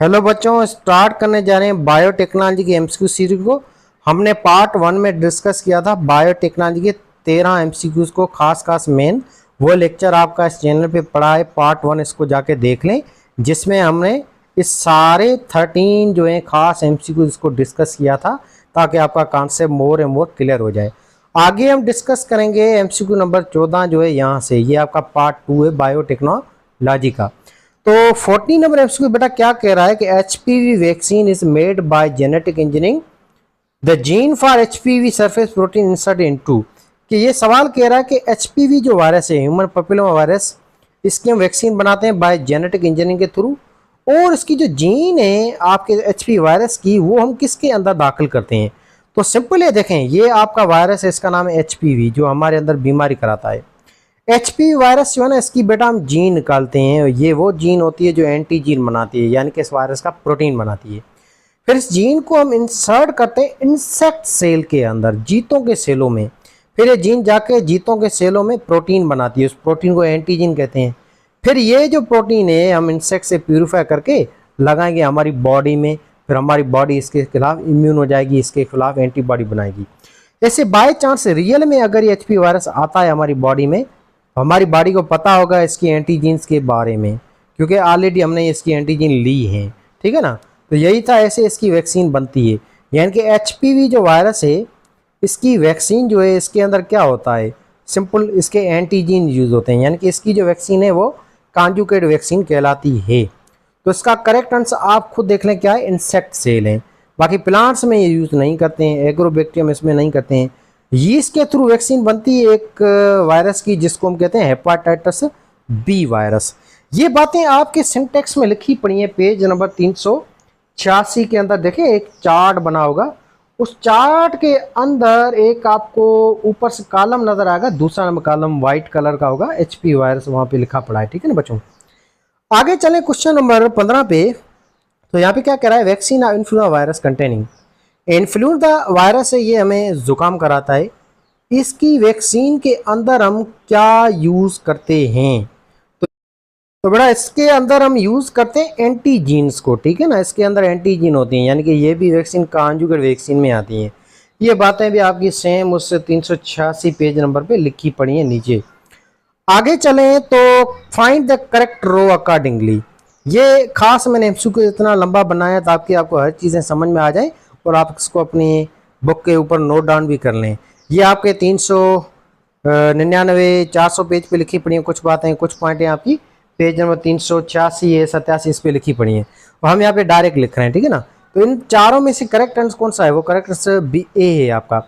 Hello बच्चों, start करने जा रहे हैं बायोटेक्नोलॉजी की एमसीक्यू सीरीज को। हमने पार्ट 1 में डिस्कस किया था बायोटेक्नोलॉजी के 13 एमसीक्यूज को, खास मेन वो लेक्चर आपका इस चैनल पे पड़ा है। पार्ट 1 इसको जाके देख लें, जिसमें हमने इस सारे 13 जो है खास एमसीक्यूज को डिस्कस किया था, ताकि आपका concept more and more clear हो जाए। आगे हम डिस्कस करेंगे एमसीक्यू नंबर 14 जो है यहाँ से। ये आपका पार्ट 2 है बायोटेक्नोलॉजी का। तो 14 नंबर एमसीक्यू बेटा क्या कह रहा है कि HPV vaccine is made by genetic engineering the gene for HPV surface protein insert into. कि ये सवाल कह रहा है कि एचपीवी जो वायरस है, ह्यूमन पैपिलोमा वायरस, इसकी हम वैक्सीन बनाते हैं बाय जेनेटिक इंजीनियरिंग के थ्रू, और इसकी जो जीन है आपके एचपीवी वायरस की, वो हम किसके अंदर दाखिल करते हैं। तो सिंपल है, देखें ये आपका वायरस है, इसका नाम है एचपीवी, जो हमारे अंदर बीमारी कराता है। एचपीवी वायरस जो है ना, इसकी बेटा हम जीन निकालते हैं। ये वो जीन होती है जो एंटी जीन बनाती है, यानी कि इस वायरस का प्रोटीन बनाती है। फिर इस जीन को हम इंसर्ट करते हैं इंसेक्ट सेल के अंदर, जीतों के सेलों में। फिर ये जीन जाके जीतों के सेलों में प्रोटीन बनाती है, उस प्रोटीन को एंटीजीन कहते हैं। फिर ये जो प्रोटीन है हम इंसेक्ट से प्यूरिफाई करके लगाएंगे हमारी बॉडी में, फिर हमारी बॉडी इसके खिलाफ इम्यून हो जाएगी, इसके खिलाफ एंटीबॉडी बनाएगी। ऐसे बाय चांस रियल में अगर ये एचपीवी वायरस आता है हमारी बॉडी में, हमारी बॉडी को पता होगा इसकी एंटीजीन्स के बारे में, क्योंकि ऑलरेडी हमने इसकी एंटीजीन ली है, ठीक है ना। तो यही था, ऐसे इसकी वैक्सीन बनती है। यानी कि एचपीवी जो वायरस है, इसकी वैक्सीन जो है, इसके अंदर क्या होता है, सिंपल इसके एंटीजीन यूज होते हैं। यानी कि इसकी जो वैक्सीन है वो कॉन्जुगेट वैक्सीन कहलाती है। तो इसका करेक्ट आंसर आप खुद देख लें, क्या है, इंसेक्ट सेल है। बाकी प्लांट्स में ये यूज़ नहीं करते हैं, एग्रोबैक्टीरियम इसमें नहीं करते हैं। यीस्ट के थ्रू वैक्सीन बनती है एक वायरस की, जिसको हम कहते हैं हेपाटाइटिस बी वायरस। ये बातें आपके सिंटेक्स में लिखी पड़ी हैं, पेज नंबर 386 के अंदर। देखें एक चार्ट बना होगा, उस चार्ट के अंदर एक आपको ऊपर से कॉलम नजर आएगा, दूसरा नंबर कॉलम व्हाइट कलर का होगा, एचपी वायरस वहां पे लिखा पड़ा है, ठीक है ना बच्चों। आगे चले क्वेश्चन नंबर 15 पे। तो यहाँ पे क्या कह रहा है, vaccine of influenza virus containing influenza virus है, ये हमें जुकाम कराता है। इसकी वैक्सीन के अंदर हम क्या यूज करते हैं, तो बेटा इसके अंदर हम यूज करते हैं एंटीजीन्स को, ठीक है ना। इसके अंदर एंटीजीन होती हैं, यानी कि ये भी वैक्सीन कॉन्जुगेट वैक्सीन में आती हैं। ये बातें भी आपकी सेम उस 386 पेज नंबर पे लिखी पड़ी हैं नीचे। आगे चलें तो find the correct row accordingly. ये खास मैंने एमसीक्यू इतना लंबा बनाया ताकि आपको हर चीज़ें समझ में आ जाए और आप इसको अपनी बुक के ऊपर नोट डाउन भी कर लें। ये आपके 399 400 पेज पे लिखी पड़ी हैं कुछ बातें, कुछ पॉइंटें आपकी पेज नंबर 386 है 87 इस पे लिखी पड़ी हैं, और हम यहाँ पे डायरेक्ट लिख रहे हैं, ठीक है ना। तो इन चारों में से करेक्ट आंसर कौन सा है, वो करेक्ट आंसर बी ए है आपका।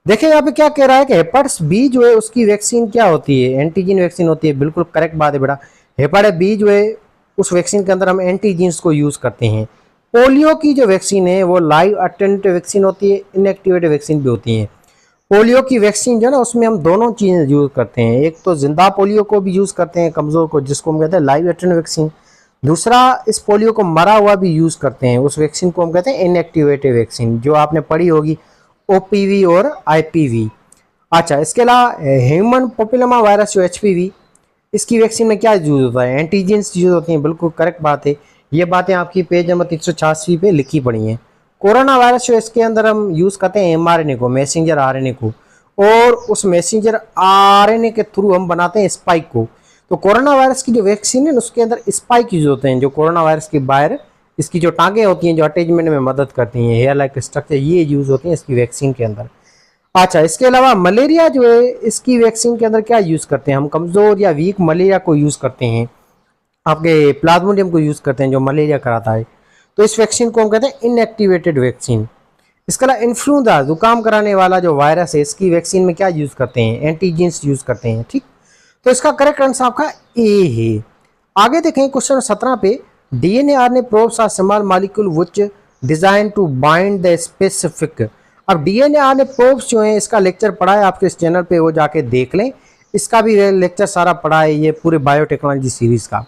देखिए यहाँ पे क्या कह रहा है कि हेपाटाइटिस बी जो है उसकी वैक्सीन क्या होती है, एंटीजीन वैक्सीन होती है। बिल्कुल करेक्ट बात है बेटा। हेपाटाइटिस बी जो है उस वैक्सीन के अंदर हम एंटीजीन्स को यूज करते हैं। पोलियो की जो वैक्सीन है वो लाइव अटेंटिव वैक्सीन होती है, इनएक्टिवेटेड वैक्सीन भी होती है। पोलियो की वैक्सीन जो है ना, उसमें हम दोनों चीज़ें यूज करते हैं। एक तो जिंदा पोलियो को भी यूज करते हैं, कमजोर को, जिसको हम कहते हैं लाइव अटेंटिव वैक्सीन। दूसरा, इस पोलियो को मरा हुआ भी यूज करते हैं, उस वैक्सीन को हम कहते हैं इनएक्टिवेटेड वैक्सीन, जो आपने पढ़ी होगी ओपीवी और आईपीवी। अच्छा, इसके अलावा ह्यूमन पैपिलोमा वायरस जो एचपीवी, इसकी वैक्सीन में क्या यूज होता है, एंटीजेंस यूज होती हैं। बिल्कुल करेक्ट बात है। ये बातें आपकी पेज नंबर 386 पे लिखी पड़ी हैं। कोरोना वायरस जो इसके अंदर हम यूज करते हैं एमआरएनए को, मैसेंजर आरएनए को, और उस मैसेंजर आरएनए के थ्रू हम बनाते हैं स्पाइक को। तो कोरोना वायरस की जो वैक्सीन है उसके अंदर स्पाइक यूज होते हैं, जो कोरोना वायरस के बाहर इसकी जो टांगे होती हैं, जो अटैचमेंट में मदद करती हैं, हेयर लाइक स्ट्रक्चर, ये यूज होती हैं इसकी वैक्सीन के अंदर। अच्छा, इसके अलावा मलेरिया जो है इसकी वैक्सीन के अंदर क्या यूज करते हैं, हम कमजोर या वीक मलेरिया को यूज करते हैं, आपके प्लाज्मोडियम को यूज करते हैं जो मलेरिया कराता है। तो इस वैक्सीन को हम कहते हैं इनएक्टिवेटेड वैक्सीन। इसके अलावा इन्फ्लुएंजा जुकाम कराने वाला जो वायरस है, इसकी वैक्सीन में क्या यूज करते हैं, एंटीजीन्स यूज करते हैं, ठीक। तो इसका करेक्ट आंसर आपका ए है। आगे देखें क्वेश्चन 17 पे, DNA RNA probes are small molecule which design to bind the specific. अब डीएनए आरएनए प्रोब्स जो है, इसका लेक्चर पढ़ा है आपके इस चैनल पे, वो जाके देख लें। इसका भी लेक्चर सारा पढ़ा है ये पूरे बायोटेक्नोलॉजी सीरीज का।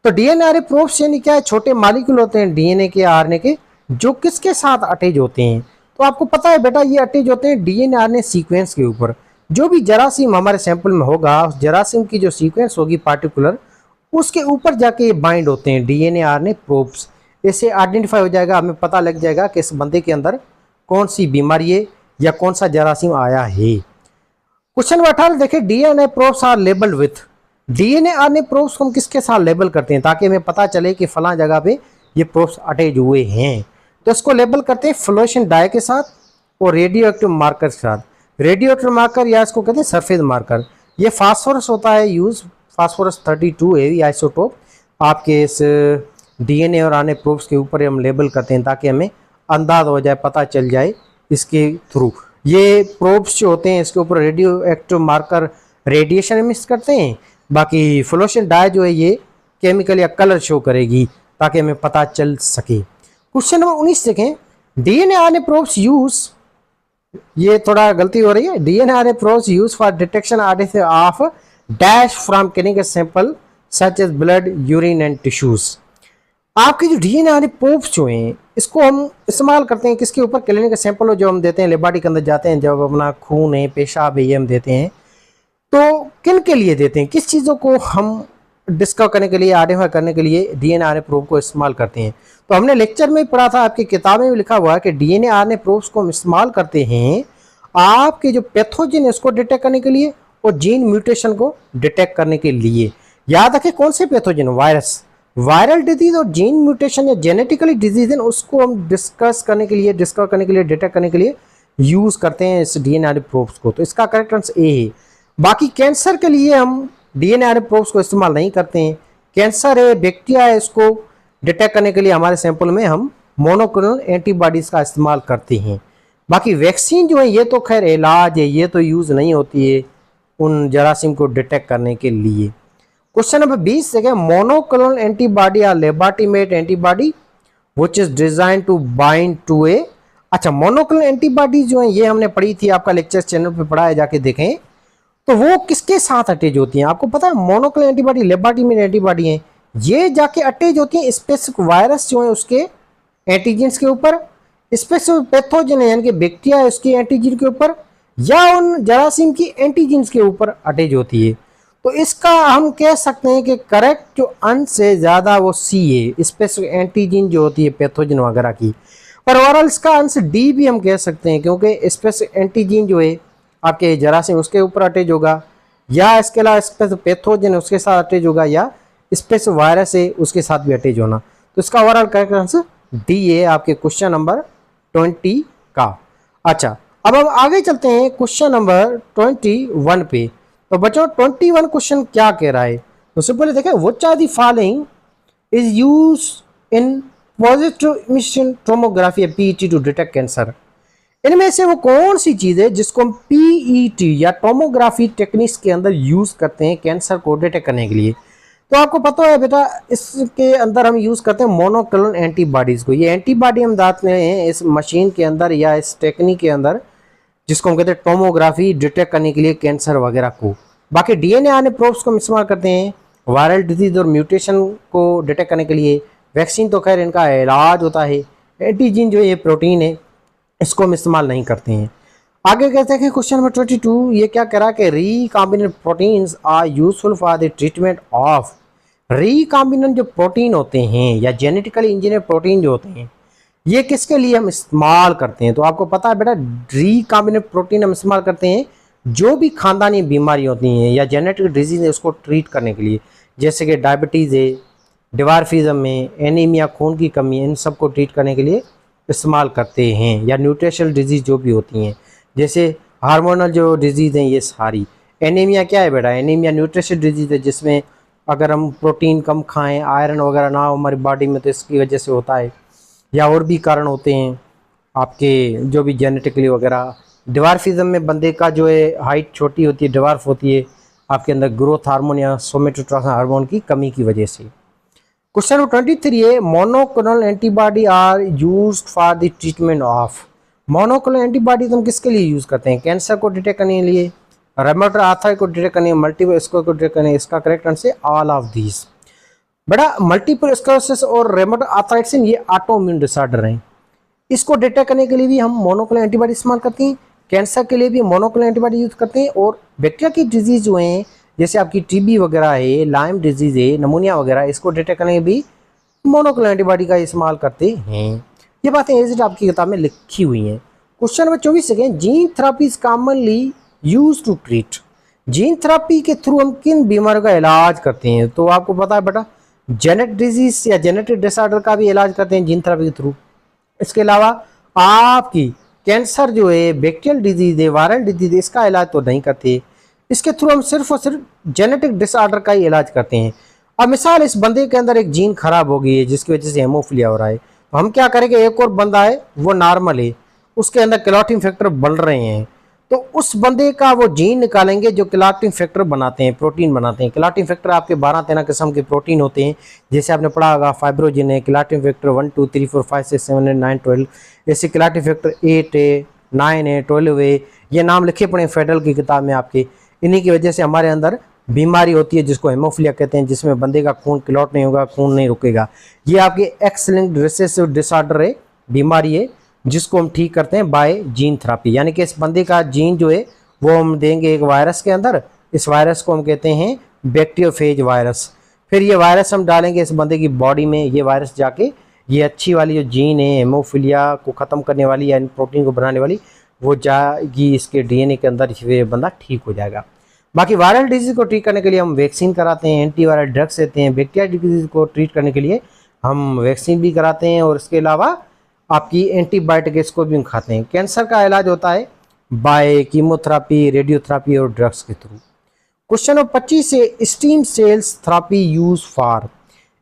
तो डीएनए आरएनए प्रोब्स यानी क्या है, छोटे मॉलिक्यूल होते हैं डीएनए के आरएनए के, जो किसके साथ अटैच होते हैं। तो आपको पता है बेटा, ये अटैच होते हैं डीएनए आरएनए सीक्वेंस के ऊपर। जो भी जरासीम हमारे सैंपल में होगा, उस जरासीम की जो सीक्वेंस होगी पार्टिकुलर, उसके ऊपर जाके ये बाइंड होते हैं डीएनए आरएनए प्रोब्स। इससे आइडेंटिफाई हो जाएगा, हमें पता लग जाएगा कि इस बंदे के अंदर कौन सी बीमारी है या कौन सा जरासीम आया है। क्वेश्चन नंबर 18 देखिए, DNA probes are labelled with. DNA RNA probes को हम किसके साथ लेबल करते हैं ताकि हमें पता चले कि फला जगह पे ये प्रोब्स अटैच हुए हैं। तो इसको लेबल करते हैं फ्लोरेसेंट डाई के साथ और रेडियो एक्टिव मार्कर के साथ। रेडियो एक्टिव मार्कर या इसको कहते हैं सरफेस मार्कर। ये फास्फोरस होता है यूज, फास्फोरस 32 हेवी आइसोटोप आपके इस डीएनए और आरएनए प्रोब्स के ऊपर हम लेबल करते हैं ताकि हमें अंदाज हो जाए, पता चल जाए इसके थ्रू। ये प्रोब्स जो होते हैं इसके ऊपर radio active marker radiation mix करते हैं, बाकी फ्लोरेसेंट डाई जो है ये केमिकल या कलर शो करेगी ताकि हमें पता चल सके। क्वेश्चन नंबर 19 देखें, डीएनए आरएनए प्रोब्स यूज, ये थोड़ा गलती हो रही है, DNA RNA probes use for detection of dash from clinical sample such as blood, urine and tissues. आपके जो डीएनए आरएनए प्रोब्स जो हैं इसको हम इस्तेमाल करते हैं किसके ऊपर, क्लिनिकल सैंपल हो जो हम देते हैं, लेबोरेटरी के अंदर जाते हैं, जब अपना खून है, पेशाब है, ये हम देते हैं। तो किन के लिए देते हैं, किस चीज़ों को हम डिस्कवर करने के लिए, आइडेंटिफाई करने के लिए डीएनए आरएनए प्रोब को इस्तेमाल करते हैं। तो हमने लेक्चर में पढ़ा था, आपकी किताबें में लिखा हुआ है कि डीएनए आरएनए प्रोब्स को हम इस्तेमाल करते हैं आपके जो पैथोजन है उसको डिटेक्ट करने के लिए और जीन म्यूटेशन को डिटेक्ट करने के लिए। याद रखें कौन से पैथोजन, वायरस, वायरल डिजीज और जीन म्यूटेशन या जेनेटिकली डिजीज है उसको हम डिस्कवर करने के लिए, डिटेक्ट करने के लिए यूज करते हैं इस डीएनए आरएनए प्रोब्स को। तो इसका करेक्ट आंसर ए है। बाकी कैंसर के लिए हम डीएनए आरएनए प्रोब्स को इस्तेमाल नहीं करते हैं। कैंसर है, बैक्टीरिया है, इसको डिटेक्ट करने के लिए हमारे सैंपल में हम मोनोक्लोनल एंटीबॉडीज का इस्तेमाल करते हैं। बाकी वैक्सीन जो है ये तो खैर इलाज है, ये तो यूज नहीं होती है उन जरासीम को डिटेक्ट करने के लिए। क्वेश्चन नंबर 20 से क्या, मोनोक्लोनल एंटीबॉडी या laboratory made antibody which is design to bind to a. अच्छा, मोनोक्लोनल एंटीबॉडी जो है ये हमने पढ़ी थी, आपका लेक्चर चैनल पे पढ़ा है, जाके देखें। तो वो किसके साथ अटैच होती हैं, आपको पता है मोनोक्लोनल एंटीबॉडी लेबोरेटरी में एंटीबॉडी हैं, ये जाके अटैच होती हैं स्पेसिफिक वायरस जो है उसके एंटीजेंस के ऊपर, स्पेसिफिक पैथोजन है यानी कि बैक्टीरिया है उसके एंटीजन के ऊपर, या उन जरासीम की एंटीजेंस के ऊपर अटैच होती है। तो इसका हम कह सकते हैं कि करेक्ट जो अंश से ज्यादा वो सी है, स्पेसिफिक एंटीजन जो होती है पैथोजन वगैरह की। पर ओवरऑल इसका अंश डी भी हम कह सकते हैं क्योंकि स्पेसिफिक एंटीजन जो है आपके जरासीम उसके ऊपर अटैच होगा, या इसके अलावा स्पेसिफिक पैथोजन है उसके साथ अटैच होगा, या स्पेसिफिक वायरस है उसके साथ भी अटैच होना। तो इसका ओवरऑल करेक्ट आंसर डी है आपके क्वेश्चन नंबर 20 का। अच्छा, अब हम आगे चलते हैं क्वेश्चन नंबर 21 पे। तो बच्चों 21 क्वेश्चन क्या कह रहा है, तो सिंपली देखें, which are the following is used in positive emission tomography PET to detect cancer. इनमें से वो कौन सी चीज है जिसको हम पीईटी या टोमोग्राफी टेक्निक्स के अंदर यूज करते हैं कैंसर को डिटेक्ट करने के लिए। तो आपको पता है बेटा, इसके अंदर हम यूज करते हैं मोनोक्लोनल एंटीबॉडीज को। ये एंटीबॉडी हम डालते हैं इस मशीन के अंदर या इस टेक्निक के अंदर जिसको हम कहते हैं टोमोग्राफी डिटेक्ट करने के लिए कैंसर वगैरह को। बाकी डीएनए आरएनए प्रोब्स को हम इस्तेमाल करते हैं वायरल डिजीज और म्यूटेशन को डिटेक्ट करने के लिए। वैक्सीन तो खैर इनका इलाज होता है। एंटीजन जो ये प्रोटीन है इसको हम इस्तेमाल नहीं करते हैं। आगे कहते हैं कि क्वेश्चन नंबर 22 ये क्या कह रहा है कि recombinant proteins are useful for the treatment of. Recombinant जो प्रोटीन होते हैं या जेनेटिकली इंजीनियर प्रोटीन जो होते हैं ये किसके लिए हम इस्तेमाल करते हैं। तो आपको पता है बेटा, रिकॉम्बिनेंट प्रोटीन हम इस्तेमाल करते हैं जो भी खानदानी बीमारी होती हैं या जेनेटिक डिजीज है उसको ट्रीट करने के लिए, जैसे कि डायबिटीज़ है, डिवार्फिज्म है, एनीमिया खून की कमी है, इन सब को ट्रीट करने के लिए इस्तेमाल करते हैं। या न्यूट्रिशनल डिजीज़ जो भी होती हैं, जैसे हार्मोनल जो डिजीज़ हैं ये सारी। एनीमिया क्या है बेटा, एनीमिया न्यूट्रिशनल डिजीज़ है जिसमें अगर हम प्रोटीन कम खाएं, आयरन वगैरह ना हो हमारी बॉडी में तो इसकी वजह से होता है, या और भी कारण होते हैं आपके जो भी जेनेटिकली वगैरह। डिवार्फिज्म में बंदे का जो है हाइट छोटी होती है, डिवार्फ होती है, आपके अंदर ग्रोथ हार्मोन या सोमेटोट्रोपिन हार्मोन की कमी की वजह से। क्वेश्चन नंबर 23 है, monoclonal antibody are used for the treatment of. Monoclonal antibody हम किसके लिए यूज करते हैं, कैंसर को डिटेक्ट करने के लिए, रेमेटोइड आर्थराइटिस को डिटेक्ट करने, मल्टीपल स्क्लेरोसिस को डिटेक्ट करने। इसका करेक्ट आंसर है ऑल ऑफ दीज। बेटा मल्टीपल स्क्लेरोसिस और रेमेटोइड आर्थराइटिस ये ऑटोइम्यून डिसऑर्डर हैं, इसको डिटेक्ट करने के लिए भी हम मोनोक्लोनल एंटीबॉडी इस्तेमाल करते हैं। कैंसर के लिए भी मोनोक्लोनल एंटीबॉडी यूज करते हैं। और बैक्टीरिया की डिजीज जो हैं जैसे आपकी टीबी वगैरह है, लाइम डिजीज है, नमूनिया वगैरह, इसको डिटेक्ट करने के भी मोनोक्लोनल एंटीबॉडी का इस्तेमाल करते हैं। ये बातें एज आपकी किताब में लिखी हुई हैं। Question number 24 second, gene therapy is commonly use to treat. Gene therapy के थ्रू हम किन बीमारियों का इलाज करते हैं? तो आपको पता है बेटा, जेनेटिक डिजीज या जेनेटिक डिसऑर्डर का भी इलाज करते हैं जीन थेरेपी के थ्रू। इसके अलावा आपकी कैंसर जो है, बैक्टीरियल डिजीज है, वायरल डिजीज है, इसका इलाज तो नहीं करते। इसके थ्रू हम सिर्फ और सिर्फ जेनेटिक डिसऑर्डर का ही इलाज करते हैं। अब मिसाल, इस बंदे के अंदर एक जीन खराब हो गई है जिसकी वजह से हेमोफिलिया हो रहा है, तो हम क्या करेंगे, एक और बंदा है वो नॉर्मल है, उसके अंदर क्लॉटिंग फैक्टर बढ़ रहे हैं, तो उस बंदे का वो जीन निकालेंगे जो क्लॉटिंग फैक्टर बनाते हैं, प्रोटीन बनाते हैं। क्लॉटिंग फैक्टर आपके 12-13 किस्म के प्रोटीन होते हैं, जैसे आपने पढ़ा होगा फाइब्रोजिन है, क्लॉटिंग फैक्टर 1 2 3 4 5 6 7 8 9 12, ऐसे क्लॉटिंग फैक्टर 8 है, 9 है, 12 है, ये नाम लिखे पड़े फेडरल की किताब में आपके। इन्हीं की वजह से हमारे अंदर बीमारी होती है जिसको हेमोफिलिया कहते हैं, जिसमें बंदे का खून क्लॉट नहीं होगा, खून नहीं रुकेगा। ये आपकी एक्स लिंक्ड रिसेसिव डिसऑर्डर है, बीमारी है, जिसको हम ठीक करते हैं बाय जीन थेरेपी। यानी कि इस बंदे का जीन जो है वो हम देंगे एक वायरस के अंदर, इस वायरस को हम कहते हैं बैक्टीरियोफेज वायरस। फिर ये वायरस हम डालेंगे इस बंदे की बॉडी में, ये वायरस जाके ये अच्छी वाली जो जीन है हेमोफिलिया को ख़त्म करने वाली या प्रोटीन को बनाने वाली, वो जाएगी इसके डीएनए के अंदर, ये बंदा ठीक हो जाएगा। बाकी वायरल डिजीज़ को ट्रीट करने के लिए हम वैक्सीन कराते हैं, एंटीवायरल ड्रग्स देते हैं। बैक्टीरियल डिजीज़ को ट्रीट करने के लिए हम वैक्सीन भी कराते हैं, और इसके अलावा आपकी एंटीबायोटिक इसको भी हम खाते हैं। कैंसर का इलाज होता है बाय कीमोथेरेपी, रेडियोथेरेपी और ड्रग्स के थ्रू। क्वेश्चन नंबर 25 से stem cells therapy use for.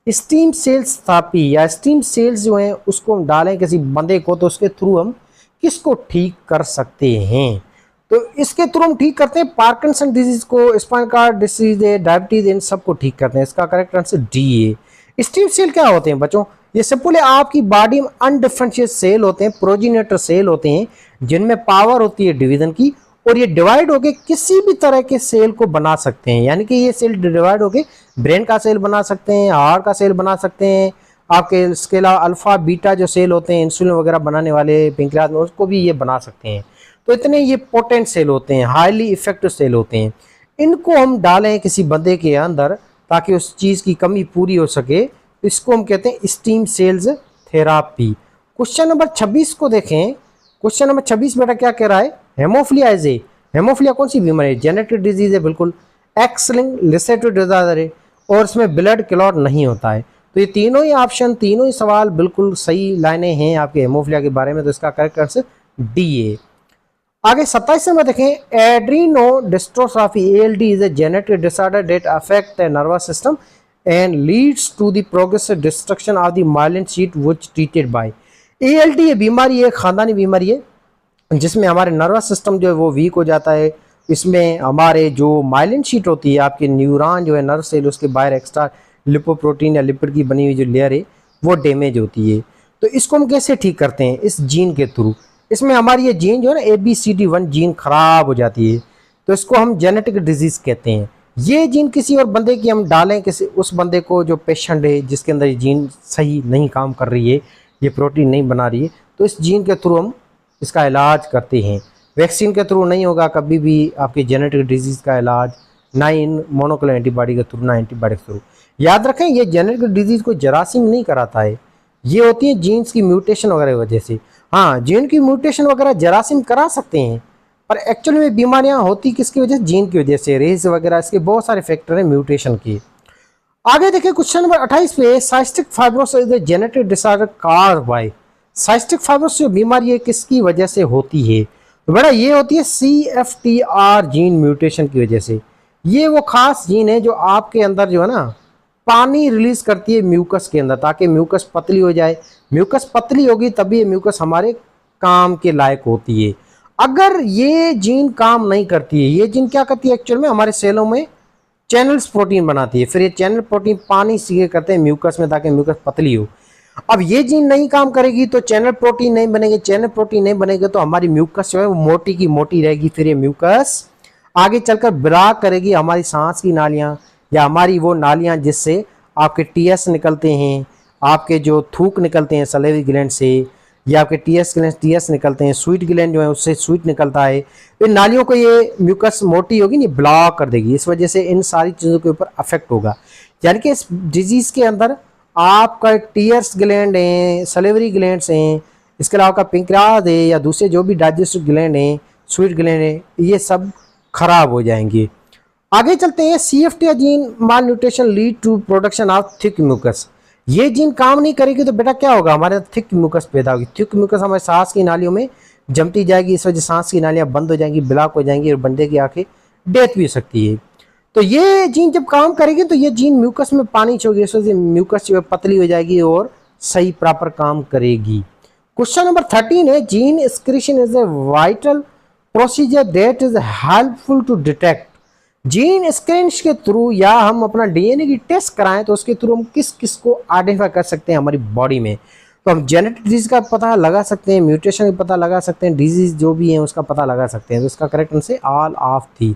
Stem cells therapy या स्टीम सेल्स जो हैं उसको हम डालें किसी बंदे को, तो उसके थ्रू हम किसको ठीक कर सकते हैं? तो इसके थ्रू हम ठीक करते हैं पार्किंसन डिजीज को, स्पाइनल कॉर्ड डिसीज है, डायबिटीज, इन सबको ठीक करते हैं। इसका करेक्ट आंसर डी है। स्टीम सेल क्या होते हैं बच्चों? ये सिंपल है, आपकी बॉडी में अनडिफरेंशिएट सेल होते हैं, प्रोजेनेटर सेल होते हैं, जिनमें पावर होती है डिवीजन की, और ये डिवाइड होके किसी भी तरह के सेल को बना सकते हैं। यानी कि ये सेल डिवाइड होके ब्रेन का सेल बना सकते हैं, हार्ट का सेल बना सकते हैं, आपके इसके अलावा अल्फा बीटा जो सेल होते हैं इंसुलिन वगैरह बनाने वाले पेंक्रियाज में, उसको भी ये बना सकते हैं। तो इतने ये पोटेंट सेल होते हैं, हाईली इफेक्टिव सेल होते हैं। इनको हम डालें किसी बंदे के अंदर ताकि उस चीज़ की कमी पूरी हो सके, इसको हम कहते हैं stem cells therapy. Question number 26 को देखें। क्वेश्चन नंबर 26 बेटा क्या कह रहा है? हेमोफिलिया इज ए, हेमोफिलिया कौन सी बीमारी है? जेनेटिक डिजीज है, बिल्कुल। एक्स लिंक्ड रिसेसिव डिसऑर्डर है, और इसमें ब्लड क्लॉट नहीं होता है। तो ये तीनों ही ऑप्शन, तीनों ही सवाल बिल्कुल सही लाइनें हैं आपके हेमोफिलिया के बारे में, तो इसका करेक्ट आंसर डी है। आगे 27 में देखें, adrenoleukodystrophy ALD is a genetic disorder that affect the nervous system and leads to the progressive destruction of the myelin sheath which treated by. ALD ये बीमारी है, खानदानी बीमारी है, जिसमें हमारे नर्वस सिस्टम जो है वो वीक हो जाता है। इसमें हमारे जो माइलिन शीट होती है, आपके न्यूरॉन जो है, नर्व सेल, उसके बाहर एक्स्ट्रा लिपोप्रोटीन या लिपिड की बनी हुई जो लेयर है वो डैमेज होती है। तो इसको हम कैसे ठीक करते हैं? इस जीन के थ्रू। इसमें हमारी ये जीन जो है ना, ABCD1 जीन खराब हो जाती है, तो इसको हम जेनेटिक डिजीज कहते हैं। ये जीन किसी और बंदे की हम डालें, किसी उस बंदे को जो पेशेंट है जिसके अंदर ये जीन सही नहीं काम कर रही है, ये प्रोटीन नहीं बना रही है, तो इस जीन के थ्रू हम इसका इलाज करते हैं। वैक्सीन के थ्रू नहीं होगा कभी भी आपकी जेनेटिक डिजीज़ का इलाज, ना इन मोनोक्लोनल एंटीबॉडी के थ्रू, ना एंटीबायोटिक थ्रू। याद रखें, ये जेनेटिक डिजीज़ को जरासीम नहीं कराता है, ये होती है जीन्स की म्यूटेशन वगैरह की वजह से। हाँ, जीन की म्यूटेशन वगैरह जरासीम करा सकते हैं, पर एक्चुअली में बीमारियाँ होती किसकी वजह से? जीन की वजह से। रेस वगैरह, इसके बहुत सारे फैक्टर हैं म्यूटेशन की। आगे देखिए क्वेश्चन नंबर 28 पे, cystic fibrosis is a genetic disorder caused by. Cystic fibrosis बीमारी है किसकी वजह से होती है? तो बेटा ये होती है CFTR जीन म्यूटेशन की वजह से। ये वो खास जीन है जो आपके अंदर जो है ना पानी रिलीज करती है म्यूकस के अंदर, ताकि म्यूकस पतली हो जाए। म्यूकस पतली होगी तभी ये म्यूकस हमारे काम के लायक होती है। अगर ये जीन काम नहीं करती है, ये जीन क्या करती है एक्चुअल में? हमारे सेलों में चैनल्स प्रोटीन बनाती है, फिर ये चैनल प्रोटीन पानी सीखे करते हैं म्यूकस में ताकि म्यूकस पतली हो। अब ये जीन नहीं काम करेगी तो चैनल प्रोटीन नहीं बनेगी, चैनल प्रोटीन नहीं बनेगी तो हमारी म्यूकस जो है वो मोटी की मोटी रहेगी। फिर ये म्यूकस आगे चलकर ब्लॉक करेगी हमारी सांस की नालियाँ, या हमारी वो नालियाँ जिससे आपके टीएस निकलते हैं, आपके जो थूक निकलते हैं सलेवरी ग्लैंड से, या आपके टीएस निकलते हैं, स्वीट ग्लैंड जो है उससे स्वीट निकलता है। इन नालियों को ये म्यूकस मोटी होगी नहीं, ब्लॉक कर देगी। इस वजह से इन सारी चीज़ों के ऊपर अफेक्ट होगा। यानी कि इस डिजीज़ के अंदर आपका टीयर्स ग्लैंड हैं, सलेवरी ग्लैंड्स हैं, इसके अलावा आपका पिंक्रियाज है या दूसरे जो भी डाइजेस्टिव ग्लैंड हैं, स्वीट ग्लैंड है, ये सब खराब हो जाएंगे। आगे चलते हैं। CFTR gene malnutrition lead to production of thick mucus. ये जीन काम नहीं करेगी तो बेटा क्या होगा, हमारे थिक म्यूकस पैदा होगी। थिक म्यूकस हमारे सांस की नालियों में जमती जाएगी, इस वजह सांस की नालियां बंद हो जाएंगी, ब्लॉक हो जाएंगी और बंदे की आंखें डेथ भी हो सकती है। तो ये जीन जब काम करेगी तो ये जीन म्यूकस में पानी छोड़ेगी, इस वजह से म्यूकस जो है पतली हो जाएगी और सही प्रॉपर काम करेगी। क्वेश्चन नंबर 13 है, gene excretion is a vital procedure that is helpful to detect. Gene screen के थ्रू या हम अपना DNA की टेस्ट कराएं तो उसके थ्रू हम किस किस को आइडेंटिफाई कर सकते हैं हमारी बॉडी में। तो हम जेनेटिक डिजीज का पता लगा सकते हैं, म्यूटेशन का पता लगा सकते हैं, डिजीज जो भी है उसका पता लगा सकते हैं। तो इसका करेक्ट आंसर ऑल ऑफ थी।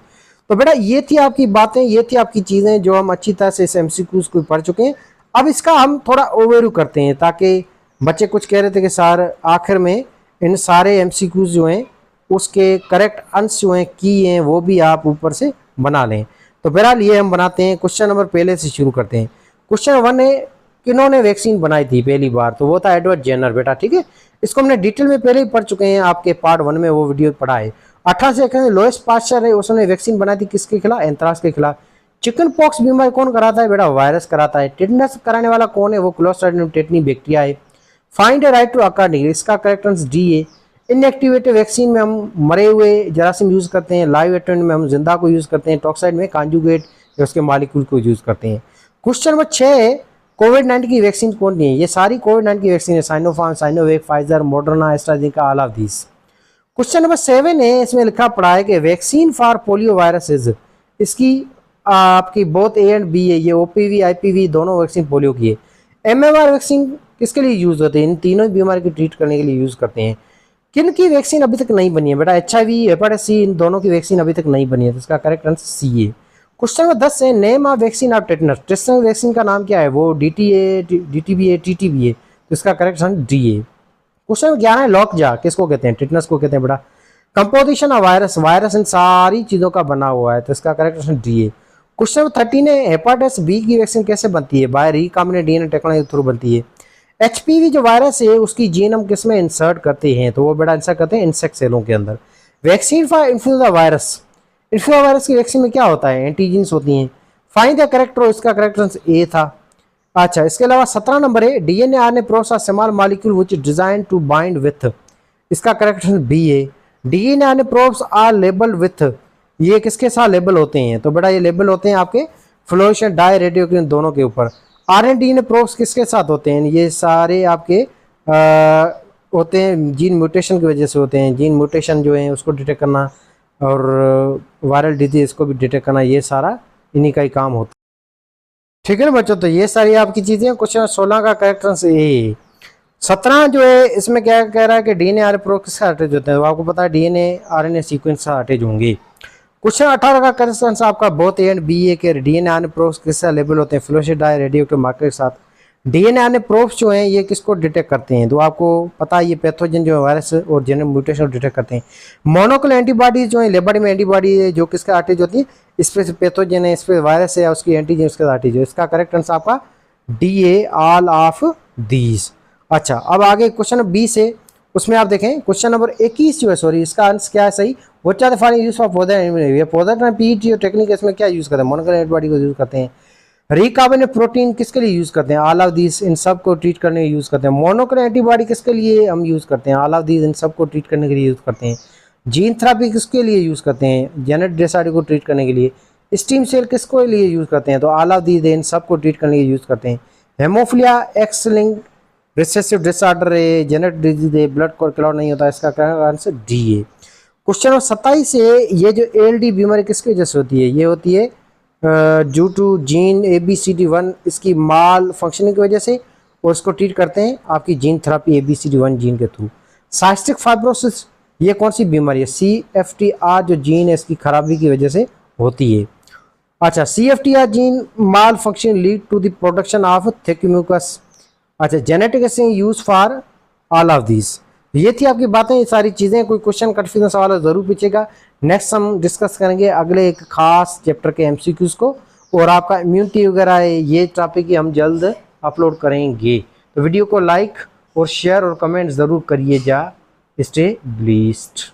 तो बेटा ये थी आपकी बातें, ये थी आपकी चीज़ें जो हम अच्छी तरह से इस MCQs को पढ़ चुके हैं। अब इसका हम थोड़ा ओवरव्यू करते हैं ताकि बच्चे कुछ कह रहे थे कि सर आखिर में इन सारे MCQs जो हैं उसके करेक्ट आंसर जो हैं की हैं वो भी आप ऊपर से बना लें। तो बहरहाल ये हम बनाते हैं। क्वेश्चन नंबर पहले से शुरू करते हैं। क्वेश्चन 1 है, किन्होंने वैक्सीन बनाई थी पहली बार? तो वो था एडवर्ड जेनर बेटा, ठीक है। इसको हमने डिटेल में पहले ही पढ़ चुके हैं, आपके पार्ट 1 में वो वीडियो पढ़ा है। 18 से लोएस्ट पास्चर है, उसने वैक्सीन बनाई थी किसके खिलाफ? एंथ्राक्स के खिलाफ। चिकन पॉक्स बीमारी कौन कराता है बेटा? वायरस कराता है। टिटनेस कराने वाला कौन है? वो क्लोस्ट्रीडियम टेटनी बैक्टीरिया है। Find a right to according, इसका करेक्ट आंसर डी है। इनएक्टिवेटेड वैक्सीन में हम मरे हुए जरासीम यूज करते हैं, लाइव एटेंट में हम जिंदा को यूज करते हैं, टॉक्साइड में कॉन्जुगेट या उसके मॉलिक्यूल को यूज करते हैं। क्वेश्चन नंबर 6 है, कोविड-19 की वैक्सीन कौन सी है? ये सारी कोविड-19 की वैक्सीन है, Sinopharm, Sinovac, Pfizer, Moderna, AstraZeneca, all of this. Question number 7 है, इसमें लिखा पड़ा है कि वैक्सीन फॉर पोलियो वायरसेस, इसकी आपकी बोथ A एंड B है, ये OPV IPV दोनों वैक्सीन पोलियो की है। MMR वैक्सीन किसके लिए यूज होते हैं? इन तीनों बीमारी को ट्रीट करने के लिए यूज करते हैं। किन की वैक्सीन अभी तक नहीं बनी है बेटा? HIV, हेपेटाइटिस C, इन दोनों की वैक्सीन अभी तक नहीं बनी है, तो इसका करेक्ट आंसर C है। क्वेश्चन नंबर 10 है, name of vaccine of tetanus. Tetanus vaccine का नाम क्या है? वो DTA, DTB है, TTB है, तो इसका करेक्ट आंसर D है। क्वेश्चन नंबर 11 है, लॉकजा किसको कहते हैं? टेटनस को कहते हैं बेटा। Composition of virus, virus in सारी चीजों का बना हुआ है, तो इसका करेक्ट आंसर D है। क्वेश्चन नंबर 13 है, हेपेटाइटिस B की वैक्सीन कैसे बनती है? बाय रिकॉम्बिनेंट DNA टेक्नोलॉजी के थ्रू बनती है। HPV जो वायरस है उसकी जीन हम किस में इंसर्ट करते हैं? तो वो बेटा इंसर्ट करते हैं इंसेक्ट सेलों के अंदर। Vaccine for influenza virus, influenza virus की वैक्सीन में क्या होता है? एंटीजेंस होती हैं। फाइंड द करेक्ट रो, इसका करेक्ट आंसर A था। अच्छा, इसके अलावा 17 नंबर है, DNA RNA process small molecule which is design to bind with, इसका करेक्ट आंसर B है। DNA RNA probes are labelled with, ये किसके साथ लेबल होते हैं? तो बेटा ये लेबल होते हैं आपके फ्लोरेसेंट डाई रेडियोएक्टिव दोनों के ऊपर। RNA प्रोब्स किसके साथ होते हैं? ये सारे आपके होते हैं जीन म्यूटेशन की वजह से होते हैं। जीन म्यूटेशन जो है उसको डिटेक्ट करना और वायरल डिजीज को भी डिटेक्ट करना, ये सारा इन्हीं का ही काम होता है। ठीक है ना बच्चों, तो ये सारी आपकी चीज़ें। क्वेश्चन 16 का करेक्ट आंसर ए। 17 जो है इसमें क्या कह रहा है कि DNA RNA प्रोब किसका अटैच होते हैं? तो आपको पता है DNA RNA सीक्वेंस का अटैच होंगे। क्वेश्चन 18 का करेक्ट आंसर आपका बोथ A एंड B है कि DNA RNA प्रोब्स किससे लेबल होते हैं? फ्लोरेसेंट डाई रेडियोएक्टिव मार्कर के साथ। DNA RNA प्रोब्स जो हैं ये किसको डिटेक्ट करते हैं? तो आपको पता है ये पैथोजन जो है वायरस और जेनेटिक म्यूटेशन डिटेक्ट करते हैं। मोनोक्लोनल एंटीबॉडीज जो है लेबोरेटरी में एंटीबॉडी है जो किसका अटैच होती है? इस पे पैथोजन है, इस पे वायरस है या उसकी एंटीजन उसके साथ अटैच है। इसका करेक्ट आंसर आपका D है, ऑल ऑफ दीज। अच्छा, अब आगे क्वेश्चन 20 है, उसमें आप देखें क्वेश्चन नंबर 21 जो है, सॉरी इसका आंसर क्या है सही? What are the following use for पौधा PET और टेक्निक, इसमें क्या यूज करते हैं? मोनोक्लोनल एंटीबॉडी को यूज करते हैं। रिकॉम्बिनेंट प्रोटीन किसके लिए यूज करते हैं? ऑल ऑफ दीज, इन सब को ट्रीट करने के लिए यूज करते हैं। मोनोक्लोनल एंटीबॉडी किसके लिए हम यूज करते हैं? ऑल ऑफ दीज, इन सब को ट्रीट करने के लिए यूज करते हैं। जीन थेरेपी किसके लिए यूज करते हैं? जेनेटिक डिसऑर्डर को ट्रीट करने के लिए। स्टीम सेल किसको लिए यूज करते हैं? तो ऑल ऑफ दीज, इन सब को ट्रीट करने के लिए यूज करते हैं। Haemophilia x linked recessive disorder है, जेनेटिक डिजीज है, ब्लड क्लॉट नहीं होता, इसका आंसर D है। क्वेश्चन नंबर 27 है, ये जो ALD बीमारी किसकी वजह से होती है? ये होती है ड्यू टू जीन ABCD1, इसकी माल फंक्शनिंग की वजह से, और इसको ट्रीट करते हैं आपकी जीन थेरेपी ABCD1 जीन के थ्रू। साइस्टिक फाइब्रोसिस, ये कौन सी बीमारी है? CFTR जो जीन है इसकी खराबी की वजह से होती है। अच्छा, CFTR gene malfunction lead to the production of thick mucus. अच्छा, genetic use for all of this. ये थी आपकी बातें, ये सारी चीज़ें। कोई क्वेश्चन कन्फ्यूजन सवाल ज़रूर पूछेगा। नेक्स्ट हम डिस्कस करेंगे अगले एक खास चैप्टर के MCQs को, और आपका इम्यूनिटी वगैरह है ये टॉपिक हम जल्द अपलोड करेंगे। तो वीडियो को लाइक और शेयर और कमेंट ज़रूर करिए। Stay blessed.